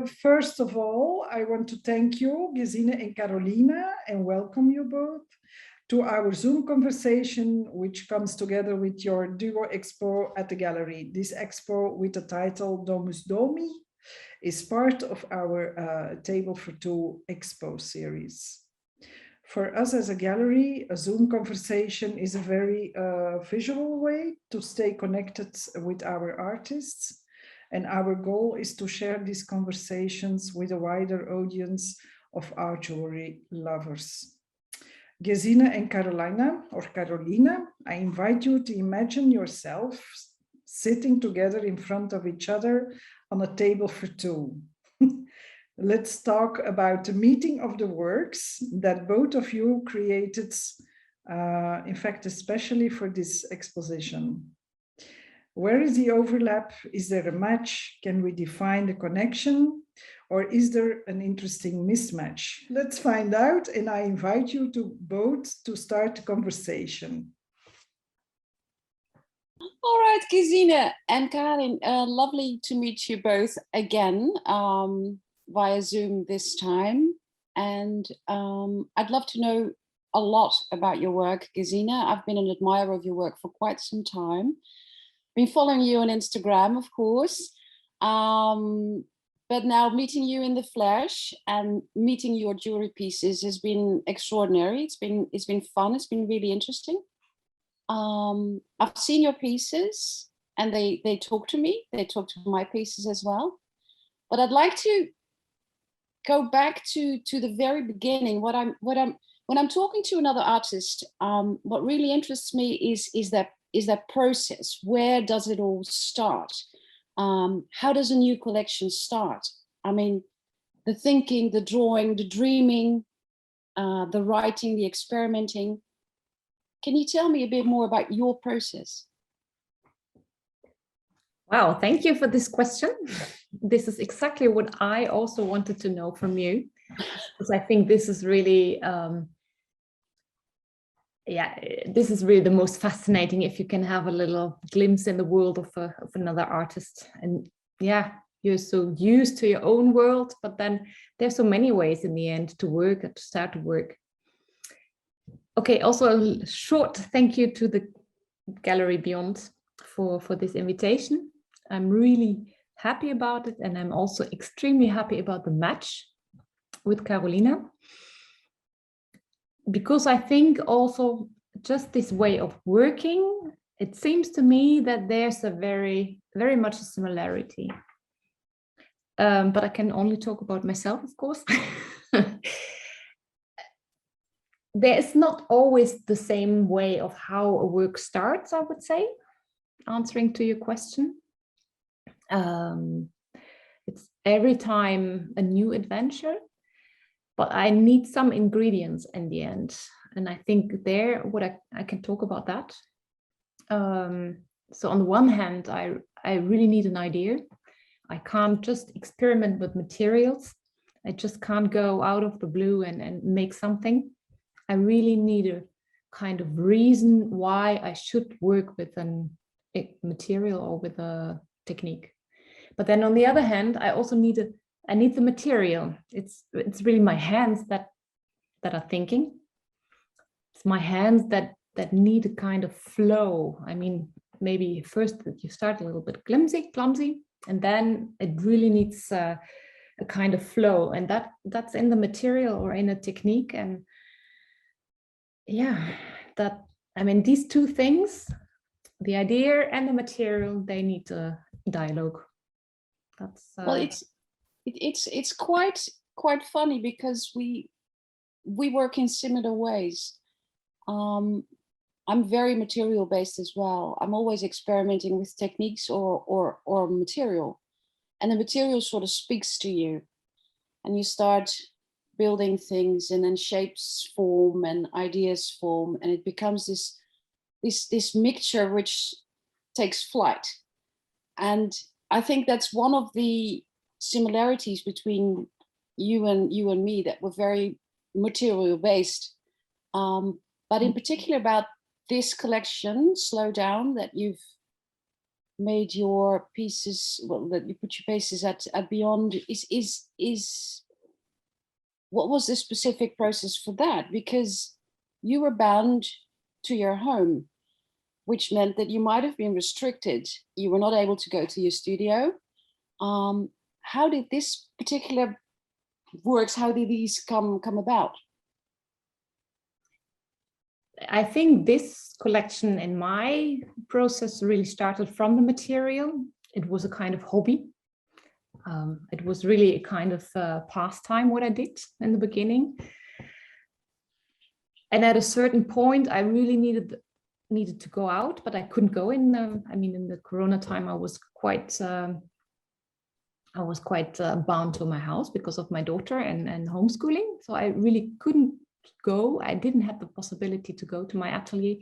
first of all, I want to thank you, Gesine and Carolina, and welcome you both to our Zoom conversation, which comes together with your duo expo at the gallery. This expo with the title DOMUS DOMI is part of our Table for Two expo series. For us as a gallery, a Zoom conversation is a very visual way to stay connected with our artists. And our goal is to share these conversations with a wider audience of art jewelry lovers. Gesine and Carolina, I invite you to imagine yourself sitting together in front of each other on a table for two. Let's talk about the meeting of the works that both of you created, in fact, especially for this exposition. Where is the overlap? Is there a match? Can we define the connection? Or is there an interesting mismatch? Let's find out, and I invite you to both to start the conversation. All right, Gésine and Karin, lovely to meet you both again via Zoom this time. And I'd love to know a lot about your work, Gésine. I've been an admirer of your work for quite some time. Been following you on Instagram, of course. But now meeting you in the flesh and meeting your jewelry pieces has been extraordinary. It's been fun. It's been really interesting. I've seen your pieces and they talk to me. They talk to my pieces as well. But I'd like to go back to the very beginning. When I'm talking to another artist, what really interests me is that process. Where does it all start? How does a new collection start? I mean, the thinking, the drawing, the dreaming, the writing, the experimenting. Can you tell me a bit more about your process? Wow, thank you for this question. This is exactly what I also wanted to know from you, because I think this is really, this is really the most fascinating if you can have a little glimpse in the world of another artist. And yeah, you're so used to your own world, but then there's so many ways in the end to work and to start to work. Okay, also a short thank you to the Gallery Beyond for this invitation. I'm really happy about it, and I'm also extremely happy about the match with Carolina. Because I think also just this way of working, it seems to me that there's a very much a similarity. But I can only talk about myself, of course. There is not always the same way of how a work starts, I would say, answering to your question. It's every time a new adventure. But I need some ingredients in the end. And I think there, what I can talk about that. So on the one hand, I really need an idea. I can't just experiment with materials. I just can't go out of the blue and make something. I really need a kind of reason why I should work with a material or with a technique. But then on the other hand, I also need the material. It's really my hands that are thinking. It's my hands that need a kind of flow. I mean, maybe first you start a little bit clumsy, and then it really needs a kind of flow, and that's in the material or in a technique. And yeah, I mean, these two things, the idea and the material, they need a dialogue. That's well, it's quite funny because we work in similar ways. I'm very material based as well. I'm always experimenting with techniques or material, and the material sort of speaks to you, and you start building things, and then shapes form and ideas form, and it becomes this mixture which takes flight. And I think that's one of the similarities between you and me, that we're very material based, but in particular about this collection, Slow Down, that you've made your pieces, well, that you put your pieces at Beyond, is what was the specific process for that? Because you were bound to your home, which meant that you might have been restricted. You were not able to go to your studio. How did this particular works, how did these come about? I think this collection in my process really started from the material. It was a kind of hobby. It was really a kind of pastime what I did in the beginning. And at a certain point, I really needed to go out, but I couldn't go in. In the Corona time, I was quite bound to my house because of my daughter and homeschooling. So I really couldn't go. I didn't have the possibility to go to my atelier.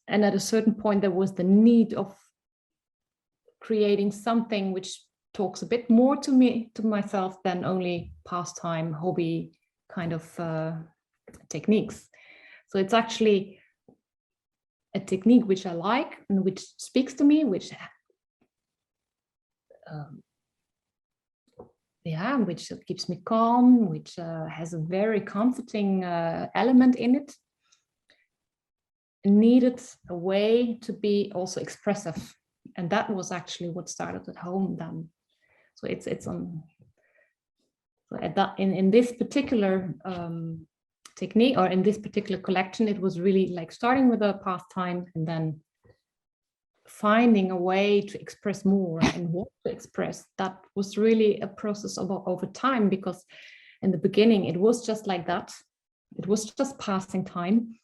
And at a certain point, there was the need of creating something which talks a bit more to myself than only pastime, hobby kind of techniques. So it's actually a technique which I like and which speaks to me, which keeps me calm, which has a very comforting element in it. Needed a way to be also expressive, and that was actually what started at home then. So it's on. So at that in this particular technique, or in this particular collection, it was really like starting with a pastime and then finding a way to express more and what to express. That was really a process over time, because in the beginning it was just like that. It was just passing time,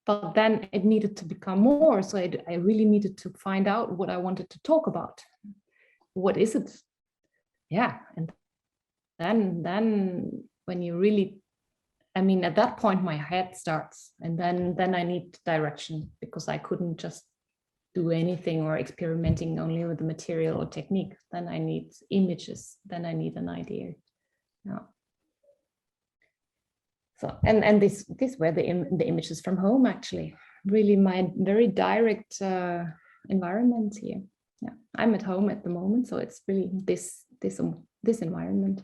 but then it needed to become more. So I really needed to find out what I wanted to talk about. What is it? Yeah, and then when you really, at that point my head starts, and then I need direction, because I couldn't just do anything or experimenting only with the material or technique. Then I need images, then I need an idea. Yeah. So and this were the images from home, actually. Really my very direct environment here. Yeah, I'm at home at the moment, so it's really this environment.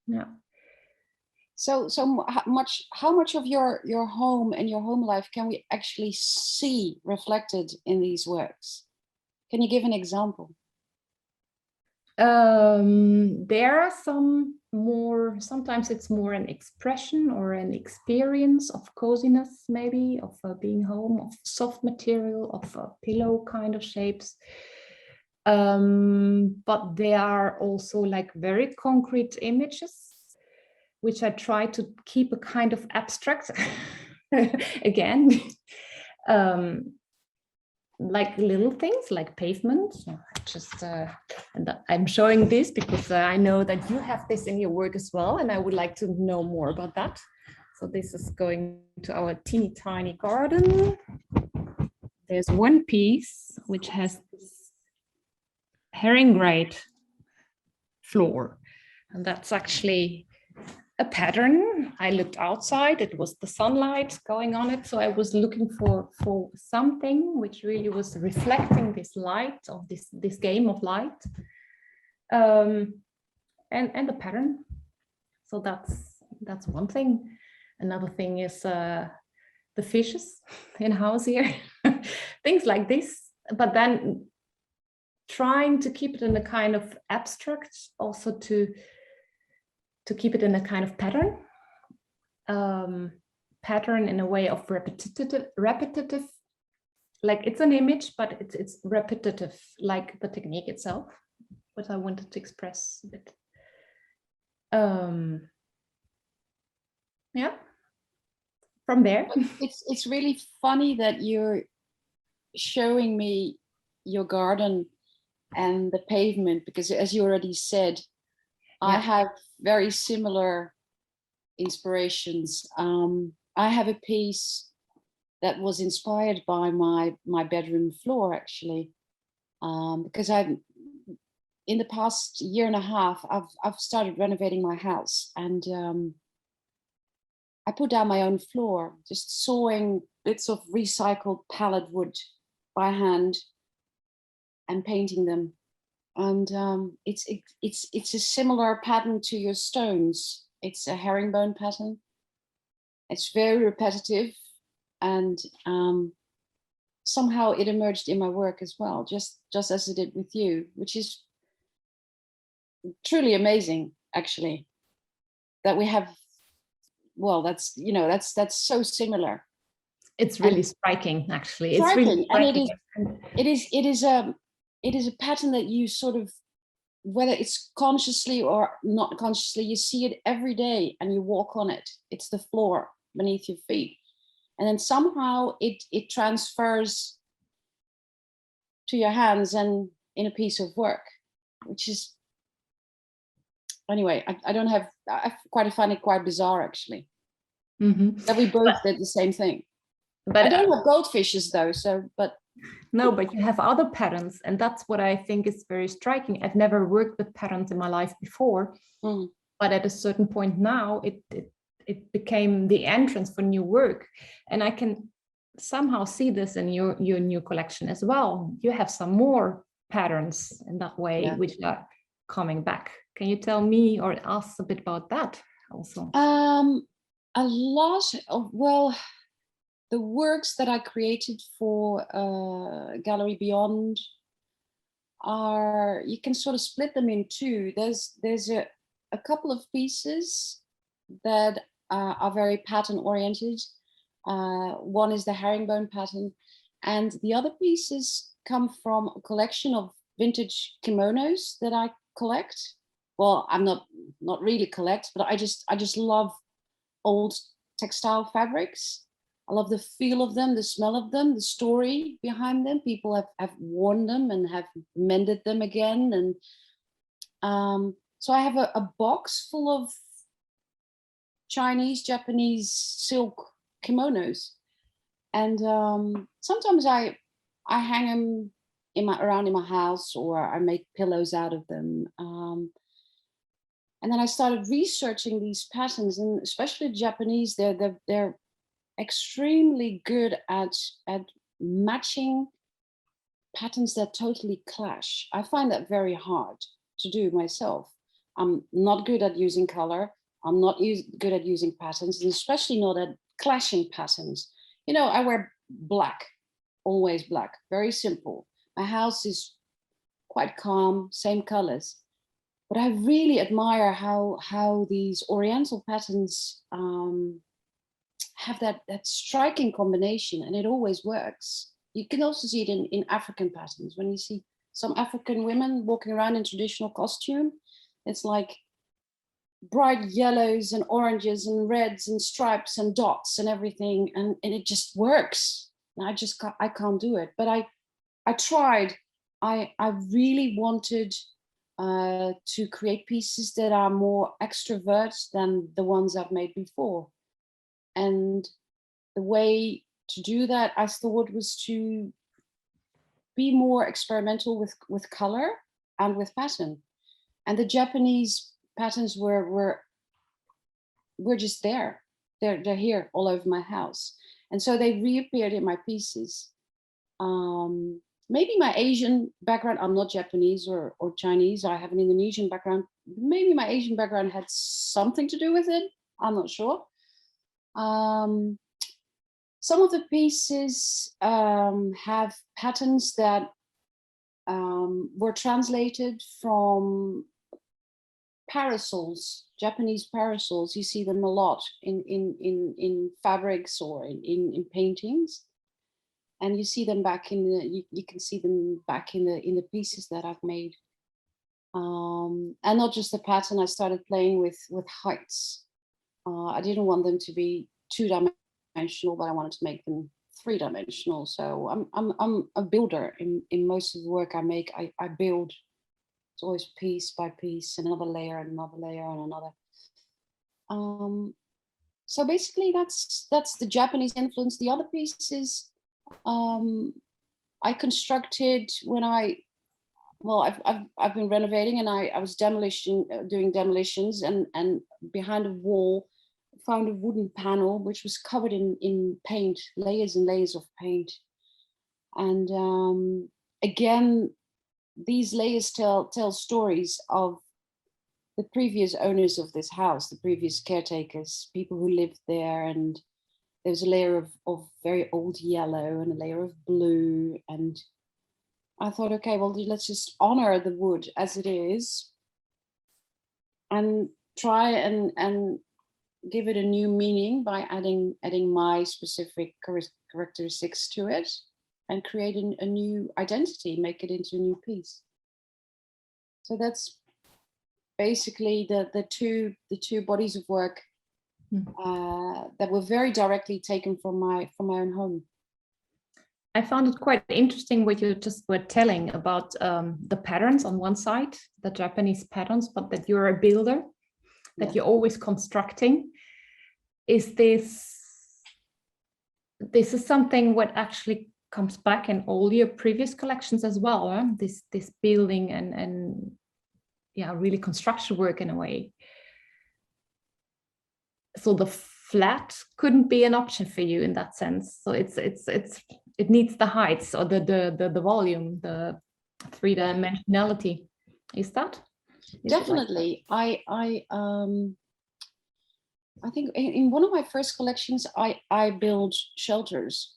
Yeah. So how much of your home and your home life can we actually see reflected in these works? Can you give an example? There are some more, sometimes it's more an expression or an experience of coziness, maybe, of being home, of soft material, of pillow kind of shapes. But there are also like very concrete images, which I try to keep a kind of abstract again, like little things like pavement. And I'm showing this because I know that you have this in your work as well, and I would like to know more about that. So this is going to our teeny tiny garden. There's one piece which has this herring grate floor, and that's actually a pattern. I looked outside, it was the sunlight going on it, so I was looking for something which really was reflecting this light, of this game of light, and the pattern. So that's one thing. Another thing is the fishes in house here, things like this, but then trying to keep it in a kind of abstract, also to keep it in a kind of pattern in a way of repetitive, like it's an image, but it's repetitive, like the technique itself, what I wanted to express a bit. Yeah, from there. It's really funny that you're showing me your garden and the pavement, because as you already said, I have very similar inspirations. I have a piece that was inspired by my bedroom floor, actually, because in the past year and a half, I've started renovating my house, and I put down my own floor, just sawing bits of recycled pallet wood by hand. and painting them. And it's a similar pattern to your stones. It's a herringbone pattern. It's very repetitive, and somehow it emerged in my work as well, just as it did with you, which is truly amazing, actually, that we have. Well, that's, you know, that's so similar. It's really striking, actually. It's Striking, really striking. and it is a pattern that you sort of, whether it's consciously or not consciously, you see it every day and you walk on it. It's the floor beneath your feet. And then somehow it transfers to your hands and in a piece of work, which is, anyway, I find it quite bizarre, actually, that we both did the same thing. But I don't have goldfishes though, so, but. No, but you have other patterns, and that's what I think is very striking. I've never worked with patterns in my life before, but at a certain point now, it became the entrance for new work. And I can somehow see this in your new collection as well. You have some more patterns in that way, which are coming back. Can you tell me or us a bit about that also? A lot of, well, the works that I created for Galerie Beyond are, you can sort of split them in two. There's a couple of pieces that are very pattern oriented. One is the herringbone pattern, and the other pieces come from a collection of vintage kimonos that I collect. Well, I'm not really collect, but I just love old textile fabrics. I love the feel of them, the smell of them, the story behind them. People have worn them and have mended them again. And so I have a box full of Chinese, Japanese silk kimonos. And sometimes I hang them around in my house, or I make pillows out of them. And then I started researching these patterns, and especially Japanese, they're extremely good at matching patterns that totally clash. I find that very hard to do myself. I'm not good at using color. I'm not good at using patterns, and especially not at clashing patterns. You know, I wear black, always black, very simple. My house is quite calm, same colors. But I really admire how these Oriental patterns have that striking combination, and it always works. You can also see it in African patterns. When you see some African women walking around in traditional costume, it's like bright yellows and oranges and reds and stripes and dots and everything, and it just works. And I can't do it. But I tried. I really wanted to create pieces that are more extrovert than the ones I've made before. And the way to do that, I thought, was to be more experimental with color and with pattern. And the Japanese patterns were just there. They're here all over my house. And so they reappeared in my pieces. Maybe my Asian background, I'm not Japanese or Chinese, I have an Indonesian background. Maybe my Asian background had something to do with it. I'm not sure. Some of the pieces have patterns that were translated from parasols, Japanese parasols. You see them a lot in fabrics or in paintings. And you see them back in the, you can see them back in the pieces that I've made. And not just the pattern, I started playing with heights. I didn't want them to be two-dimensional, but I wanted to make them three-dimensional. So I'm a builder. In most of the work I make, I build. It's always piece by piece, another layer and another layer and another. So basically that's the Japanese influence. The other pieces I constructed when I've been renovating, and I was doing demolitions, and behind a wall found a wooden panel which was covered in paint, layers and layers of paint. And again, these layers tell stories of the previous owners of this house, the previous caretakers, people who lived there. And there's a layer of very old yellow and a layer of blue. And I thought, okay, well, let's just honor the wood as it is and try and give it a new meaning by adding my specific characteristics to it and create a new identity, make it into a new piece. So that's basically the two bodies of work that were very directly taken from my own home. I found it quite interesting what you just were telling about the patterns on one side, the Japanese patterns, but that you're a builder, that you're always constructing. Is this is something what actually comes back in all your previous collections as well, huh? This building and yeah, really construction work in a way. So the flat couldn't be an option for you in that sense. So it needs the heights or the volume, the three-dimensionality. Is that? Definitely. Like that? I think in one of my first collections, I built shelters,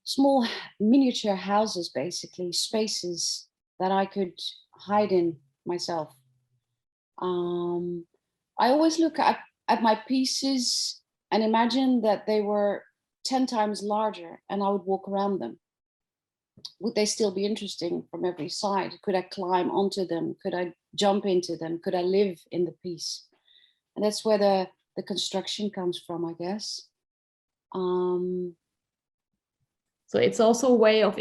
small miniature houses, basically spaces that I could hide in myself. I always look at my pieces and imagine that they were 10 times larger and I would walk around them. Would they still be interesting from every side? Could I climb onto them? Could I jump into them? Could I live in the piece? And that's where the construction comes from, I guess. So it's also a way of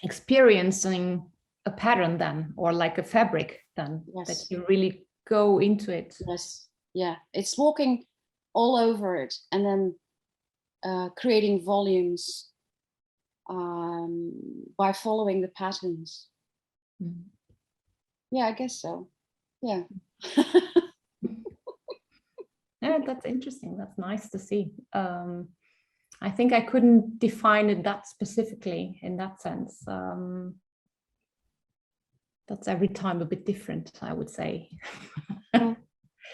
experiencing a pattern then, or like a fabric then, yes. That you really go into it. Yes, yeah, it's walking all over it and then creating volumes by following the patterns. Mm. Yeah, I guess so. Yeah. Yeah, that's interesting. That's nice to see. I think I couldn't define it that specifically in that sense. That's every time a bit different, I would say. Mm.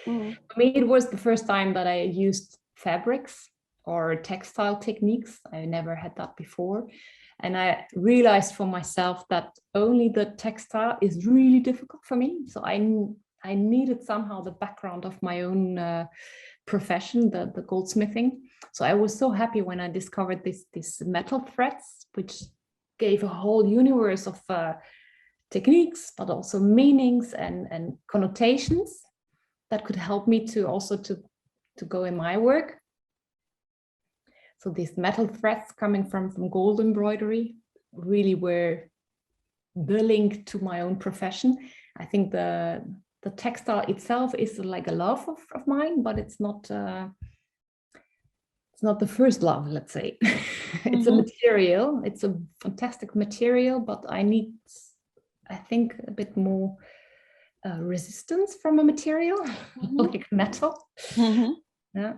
For me, it was the first time that I used fabrics or textile techniques. I never had that before. And I realized for myself that only the textile is really difficult for me. So I needed somehow the background of my own profession, the goldsmithing. So I was so happy when I discovered these metal threads, which gave a whole universe of techniques, but also meanings and connotations that could help me to also to go in my work. So these metal threads coming from gold embroidery really were the link to my own profession. I think the textile itself is like a love of mine, but it's not the first love, let's say. It's a material. It's a fantastic material, but I need, I think, a bit more resistance from a material like metal. Yeah.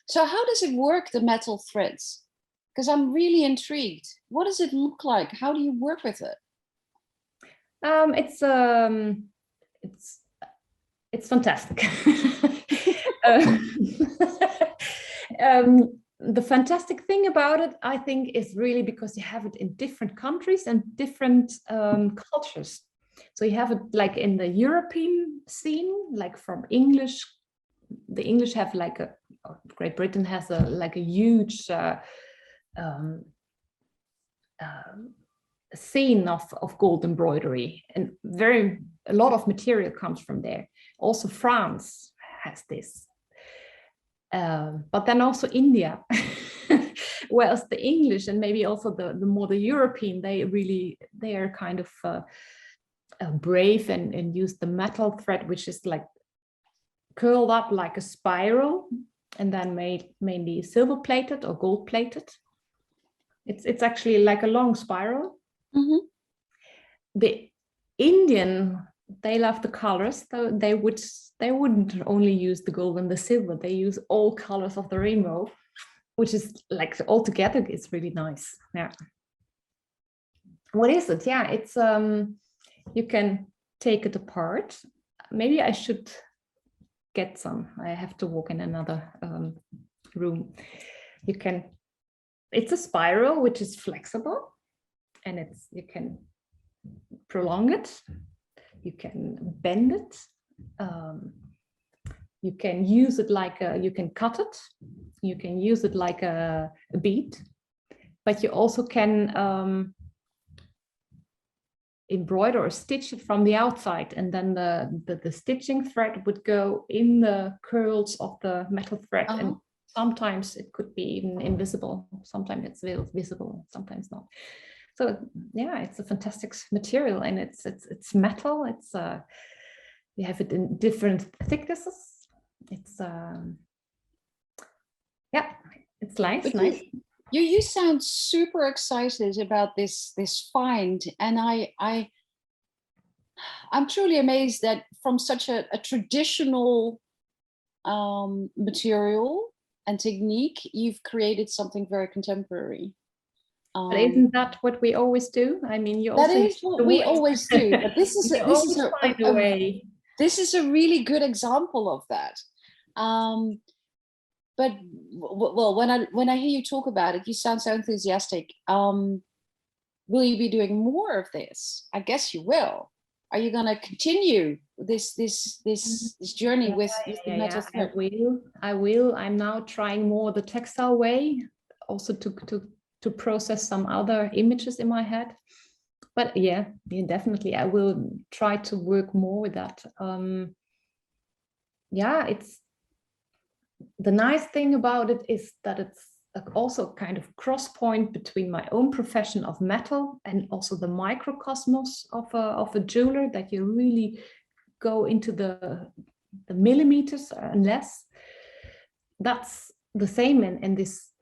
So how does it work, the metal threads? Because I'm really intrigued. What does it look like? How do you work with it? It's fantastic. The fantastic thing about it, I think, is really because you have it in different countries and different cultures. So you have it like in the European scene, like from English. The English have like Great Britain has like a huge scene of gold embroidery, and a lot of material comes from there. Also France has this, but then also India. Whereas the English and maybe also the more the European, they are kind of brave and use the metal thread, which is like curled up like a spiral and then mainly silver plated or gold plated. It's actually like a long spiral. The Indian, they love the colors, so they wouldn't only use the gold and the silver, they use all colors of the rainbow, which is like altogether it's really nice. Yeah. What is it? Yeah, it's you can take it apart. Maybe I should get some. I have to walk in another room. You can. It's a spiral which is flexible, and you can prolong it. You can bend it. You can use it like you can cut it. You can use it like a bead, but you also can embroider or stitch it from the outside, and then the stitching thread would go in the curls of the metal thread. And sometimes it could be even invisible. Sometimes it's visible, sometimes not. So yeah, it's a fantastic material, and it's metal. It's you have it in different thicknesses. It's yeah, it's nice. You sound super excited about this find, and I'm truly amazed that from such a traditional material and technique, you've created something very contemporary. But isn't that what we always do? I mean, you that also is what we always do. But this is find a way. This is a really good example of that. But well, when I hear you talk about it, you sound so enthusiastic. Will you be doing more of this? I guess you will. Are you going to continue this journey with the metal thread? I will. I'm now trying more the textile way, also to process some other images in my head. But yeah, definitely, I will try to work more with that. Yeah, it's the nice thing about it is that it's also kind of cross point between my own profession of metal and also the microcosmos of a jeweler, that you really go into the millimeters and less. That's the same in this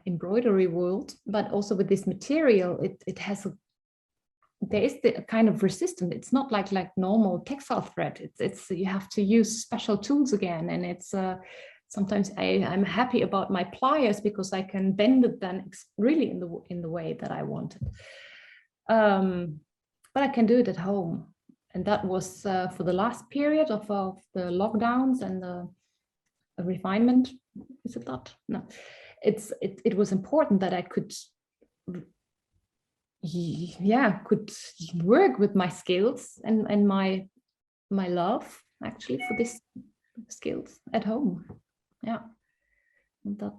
embroidery world, but also with this material, it has there is the kind of resistance. It's not like normal textile thread. It's you have to use special tools again, and it's sometimes I'm happy about my pliers because I can bend it then really in the way that I want it. But I can do it at home, and that was for the last period of the lockdowns and the refinement. Is it that? No, it was important that I could work with my skills and my love actually for this skills at home. Yeah, that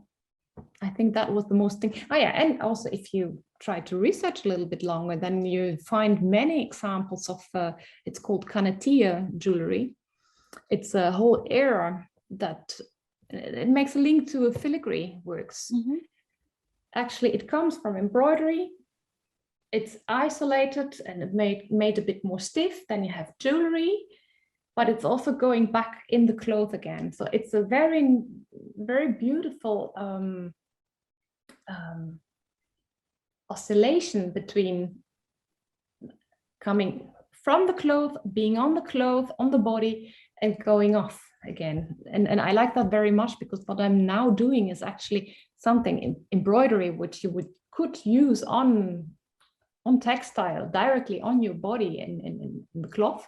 I think that was the most thing. Oh yeah, and also if you try to research a little bit longer, then you find many examples of it's called Canatia jewelry. It's a whole era that it makes a link to filigree works. Mm-hmm. Actually, it comes from embroidery. It's isolated and it made a bit more stiff. Then you have jewelry, but it's also going back in the cloth again. So it's a very, very beautiful oscillation between coming from the cloth, being on the cloth, on the body, and going off again. And I like that very much, because what I'm now doing is actually something in embroidery, which you could use on textile directly on your body in the cloth.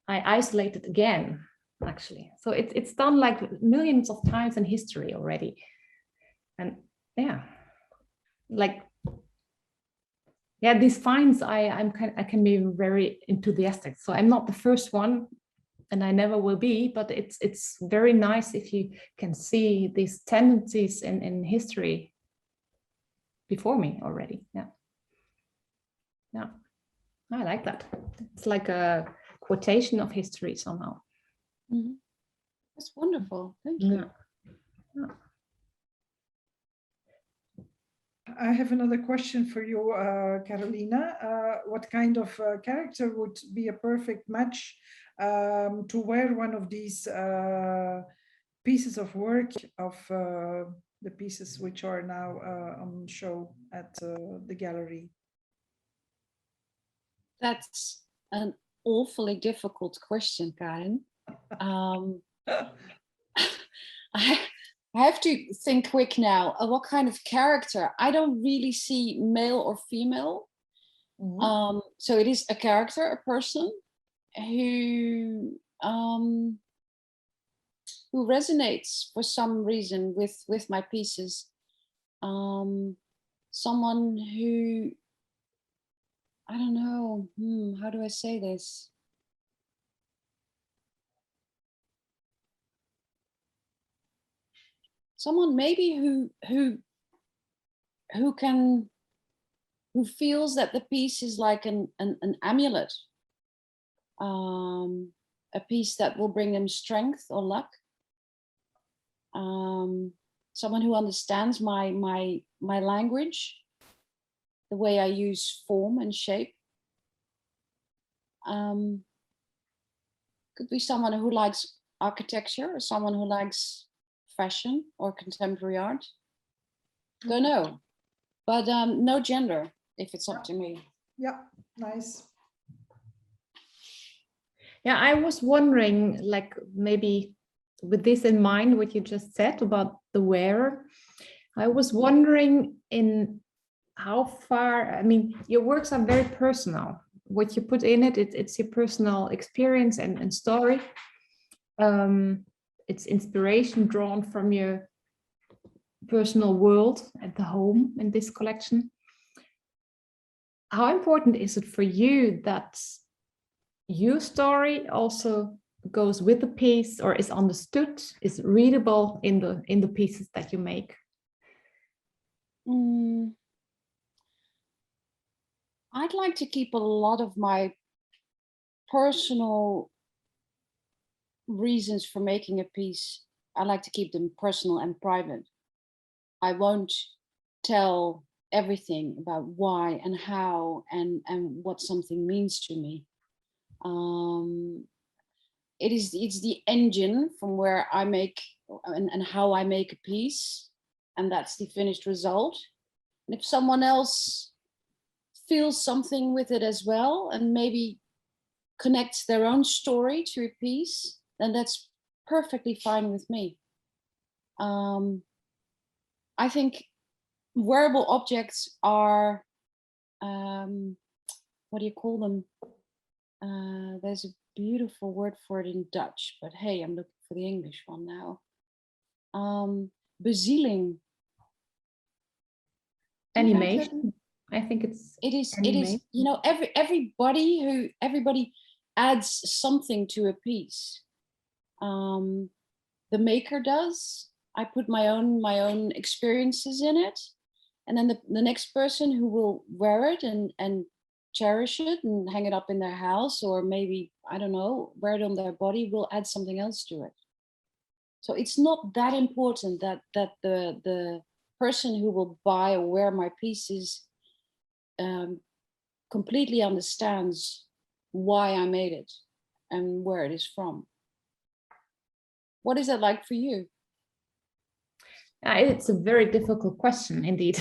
I isolate it again, actually. So it's done like millions of times in history already. And yeah, these finds, I can be very enthusiastic. So I'm not the first one, and I never will be, but it's very nice if you can see these tendencies in history before me already. Yeah. Yeah, I like that. It's like a quotation of history somehow. Mm-hmm. That's wonderful. Thank you. Yeah. I have another question for you, Carolina. What kind of character would be a perfect match to wear one of these pieces of work of the pieces which are now on show at the gallery? That's an awfully difficult question, Karin. I have to think quick now. What kind of character? I don't really see male or female. So it is a character, a person who resonates for some reason with my pieces. Someone who, I don't know, how do I say this? Someone maybe who feels that the piece is like an amulet, a piece that will bring them strength or luck. Someone who understands my language, the way I use form and shape. Could be someone who likes architecture, or someone who likes fashion or contemporary art. Don't know, but no gender if it's up to me. Yeah, nice. Yeah, I was wondering, like, maybe with this in mind, what you just said about the wearer, I was wondering in how far, I mean, your works are very personal. What you put in it, it's your personal experience and story. It's inspiration drawn from your personal world at the home in this collection. How important is it for you that your story also goes with the piece, or is understood, is readable in the pieces that you make? I'd like to keep a lot of my personal reasons for making a piece. I like to keep them personal and private. I won't tell everything about why and how and what something means to me. It's the engine from where I make and how I make a piece, and that's the finished result. And if someone else feels something with it as well, and maybe connects their own story to a piece, then that's perfectly fine with me. I think wearable objects are, what do you call them? There's a beautiful word for it in Dutch, but hey, I'm looking for the English one now. Bezieling. Animation. I think it is, you know, everybody adds something to a piece. The maker does. I put my own experiences in it, and then the next person who will wear it and cherish it and hang it up in their house, or maybe, I don't know, wear it on their body, will add something else to it. So it's not that important that the person who will buy or wear my pieces completely understands why I made it and where it is from. What is that like for you? It's a very difficult question indeed.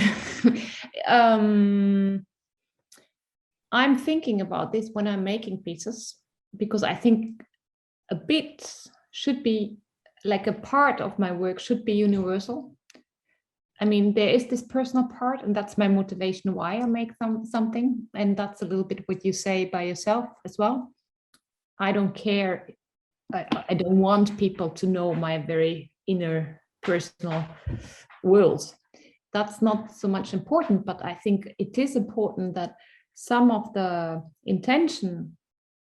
I'm thinking about this when I'm making pieces, because I think a bit should be, like, a part of my work should be universal. I mean, there is this personal part, and that's my motivation why I make something. And that's a little bit what you say by yourself as well. I don't care. I don't want people to know my very inner personal world. That's not so much important, but I think it is important that some of the intention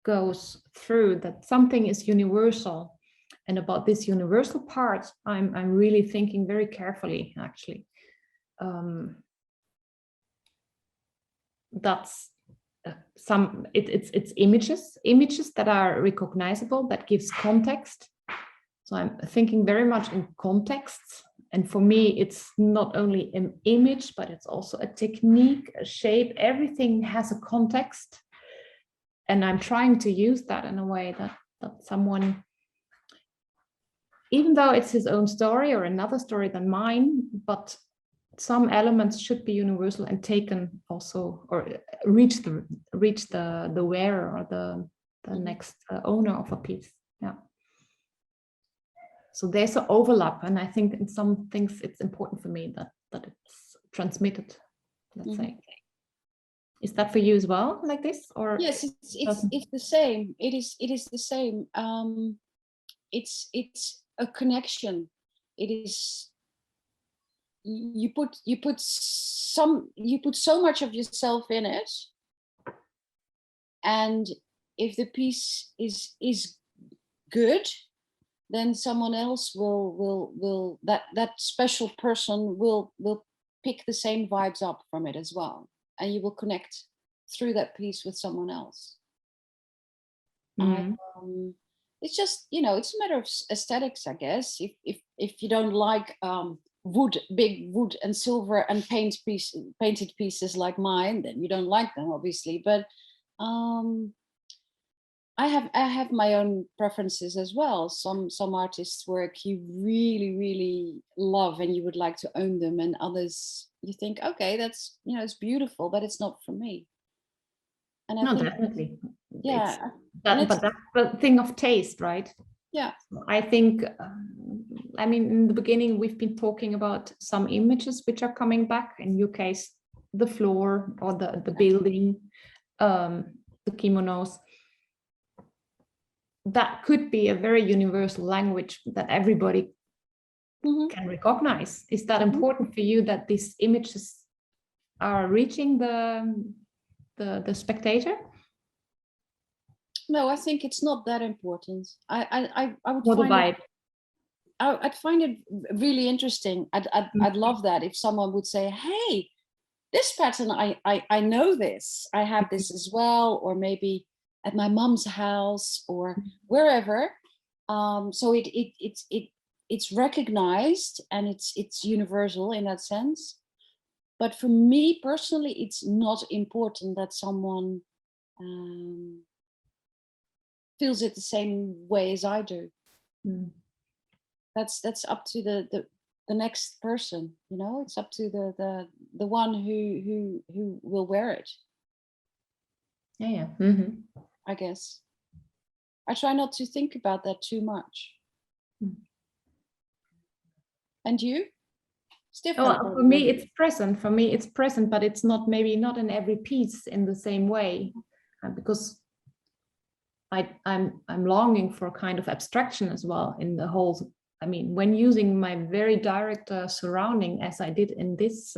goes through, that something is universal. And about this universal part, I'm really thinking very carefully, actually. That's it's images that are recognizable, that gives context. So I'm thinking very much in contexts. And for me, it's not only an image, but it's also a technique, a shape. Everything has a context. And I'm trying to use that in a way that someone, even though it's his own story or another story than mine, but some elements should be universal and taken also, or reach the wearer or the next owner of a piece. Yeah. So there's an overlap, and I think in some things it's important for me that it's transmitted, let's say. Is that for you as well, like this? Or yes, it's the same. It is the same. It's a connection. It is, you put so much of yourself in it, and if the piece is good, then someone else will that special person will pick the same vibes up from it as well, and you will connect through that piece with someone else. It's just, it's a matter of aesthetics, I guess. If you don't like big wood and silver and painted pieces like mine, then you don't like them, obviously. But I have my own preferences as well. Some artists' work you really, really love and you would like to own them, and others you think, okay, that's, it's beautiful, but it's not for me. And I think, definitely. yeah, but that's the thing of taste, right? Yeah. I think, I mean, in the beginning, we've been talking about some images which are coming back. In your case, the floor or the building, the kimonos. That could be a very universal language that everybody can recognize. Is that important for you, that these images are reaching the spectator? No, I think it's not that important. I would What find I'd find it really interesting. I'd love that if someone would say, hey, this pattern, I know this, I have this as well, or maybe at my mom's house or wherever. So it's recognized and it's universal in that sense. But for me personally, it's not important that someone feels it the same way as I do. That's up to the next person, it's up to the one who will wear it. Yeah. I guess I try not to think about that too much. And you? It's different. Oh, for me it's present, but it's not, maybe not in every piece in the same way, because I'm longing for a kind of abstraction as well in the whole. I mean, when using my very direct surrounding, as I did in this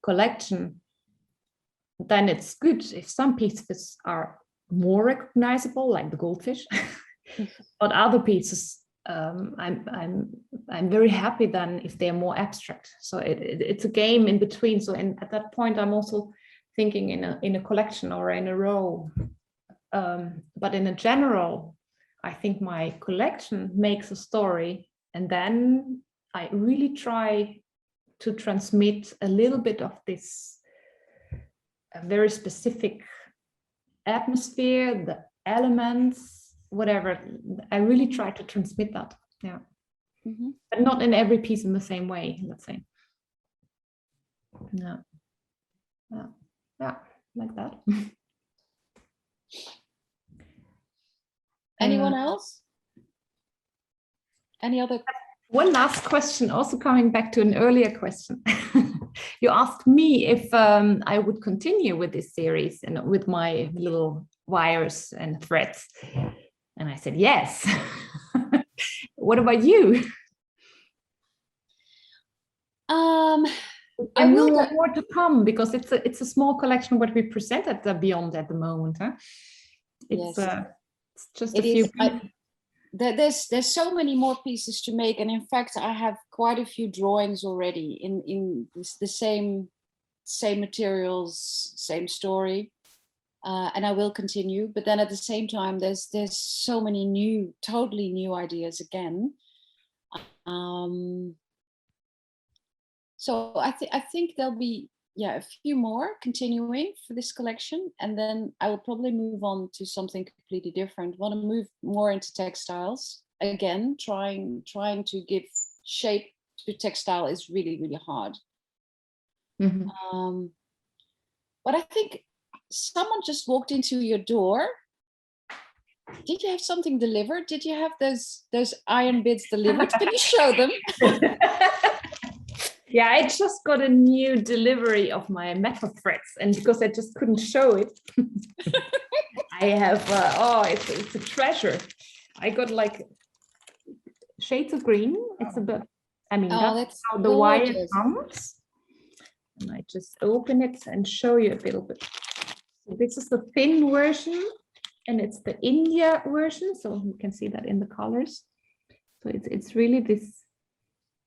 collection, then it's good if some pieces are more recognizable, like the goldfish, but other pieces, I'm very happy then if they're more abstract. So it's a game in between. So at that point, I'm also thinking in a collection or in a row. But in a general, I think my collection makes a story, and then I really try to transmit a little bit of this very specific atmosphere, the elements, whatever. I really try to transmit that, yeah. But not in every piece in the same way, let's say. No. Yeah, like that. Anyone else? Any other? One last question, also coming back to an earlier question. You asked me if I would continue with this series and with my little wires and threads. And I said, yes. What about you? I will more to come, because it's a small collection what we presented Beyond at the moment. Huh? It's just a few. There's so many more pieces to make, and in fact I have quite a few drawings already in the same materials, same story, and I will continue. But then at the same time, there's so many totally new ideas again. So I think there'll be a few more continuing for this collection, and then I will probably move on to something completely different. Want to move more into textiles again. Trying to give shape to textile is really, really hard. But I think someone just walked into your door. Did you have something delivered? Did you have those iron bits delivered? Can you show them? Yeah, I just got a new delivery of my metal threads, and because I just couldn't show it, I have, it's a treasure. I got like shades of green. It's a bit, I mean, that's how the wire comes. And I just open it and show you a little bit. So this is the thin version, and it's the India version. So you can see that in the colors. So it's really this.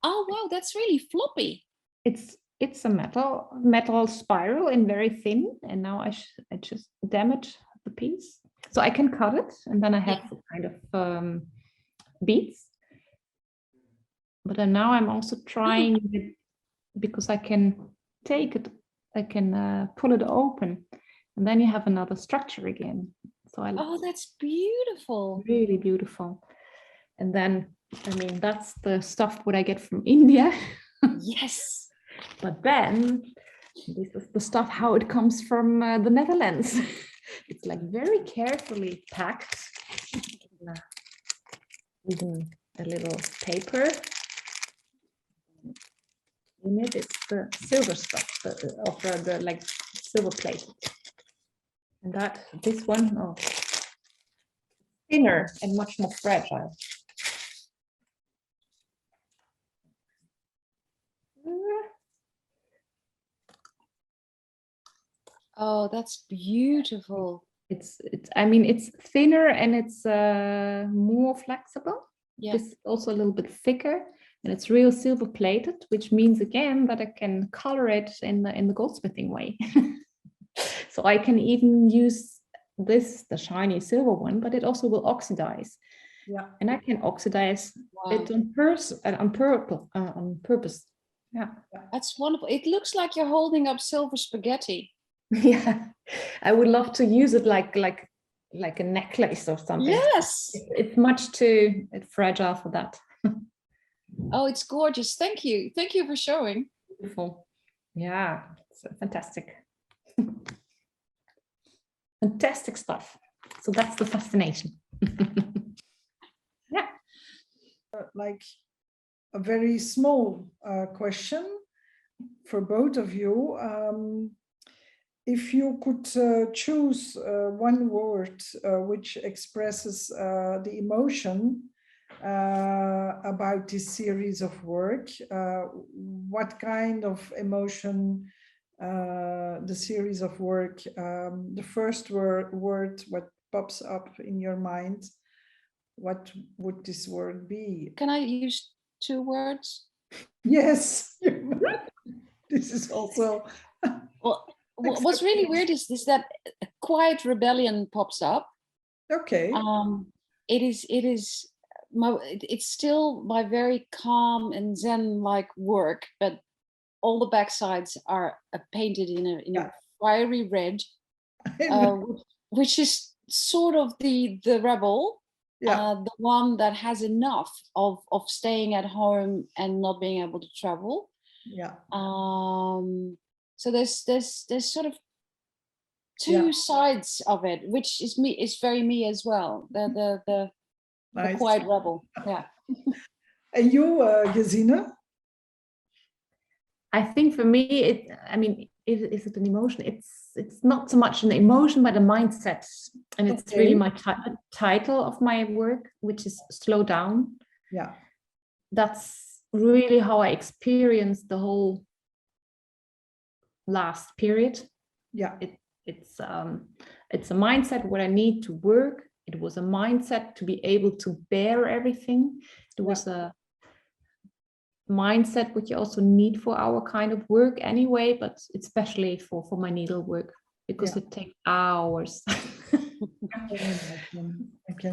Oh wow, that's really floppy. It's a metal spiral and very thin. And now I just damage the piece, so I can cut it, and then I have kind of beads. But then now I'm also trying it, because I can take it, I can pull it open, and then you have another structure again. So that's beautiful. Really beautiful. And then, I mean, that's the stuff what I get from India. Yes. But then this is the stuff how it comes from the Netherlands. It's like very carefully packed. Even a little paper. In it, it's the silver stuff of the like silver plate. And this one, thinner and much more fragile. Oh, that's beautiful. I mean, it's thinner and it's more flexible. Yeah. This is also a little bit thicker, and it's real silver plated, which means again that I can color it in the goldsmithing way. So I can even use the shiny silver one, but it also will oxidize. Yeah. And I can oxidize it on purpose. Yeah. That's wonderful. It looks like you're holding up silver spaghetti. Yeah, I would love to use it like a necklace or something. Yes. It's much too fragile for that. Oh, it's gorgeous. Thank you. Thank you for showing. Beautiful. Yeah, it's fantastic. Fantastic stuff. So that's the fascination. Yeah. Like a very small question for both of you. If you could choose one word which expresses the emotion about this series of work, what kind of emotion the series of work, the first word, what pops up in your mind, what would this word be? Can I use 2 words? Yes. This is also... Well, what's really weird is that quiet rebellion pops up. Okay. It's still my very calm and zen-like work, but all the back sides are painted in a fiery red, which is sort of the rebel, the one that has enough of staying at home and not being able to travel. Yeah. So there's sort of 2 sides of it, which is me. It's very me as well. The quiet rebel. Yeah. And you, Gésine? I think for me, is it an emotion? It's not so much an emotion, but a mindset, and it's really my title of my work, which is Slow Down. Yeah. That's really how I experienced the whole last period. Yeah. It's a mindset where I need to work. It was a mindset to be able to bear everything. It was a mindset which you also need for our kind of work anyway, but especially for my needle work, because it takes hours.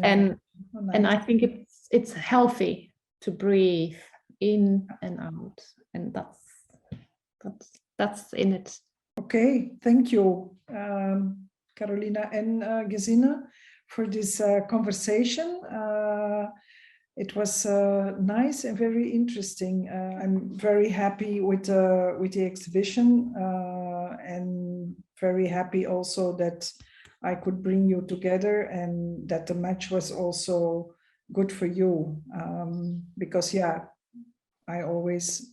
And I think it's healthy to breathe in and out, and that's in it. Okay, thank you, Carolina and Gésine, for this conversation. It was nice and very interesting. I'm very happy with the exhibition, and very happy also that I could bring you together, and that the match was also good for you, because I always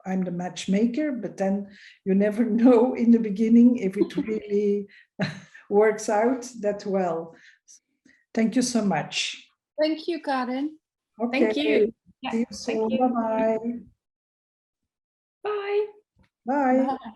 I'm the matchmaker, but then you never know in the beginning if it really works out that well. Thank you so much. Thank you, Karin. Okay. Thank you. See you soon. Bye-bye. Bye. Bye. Bye.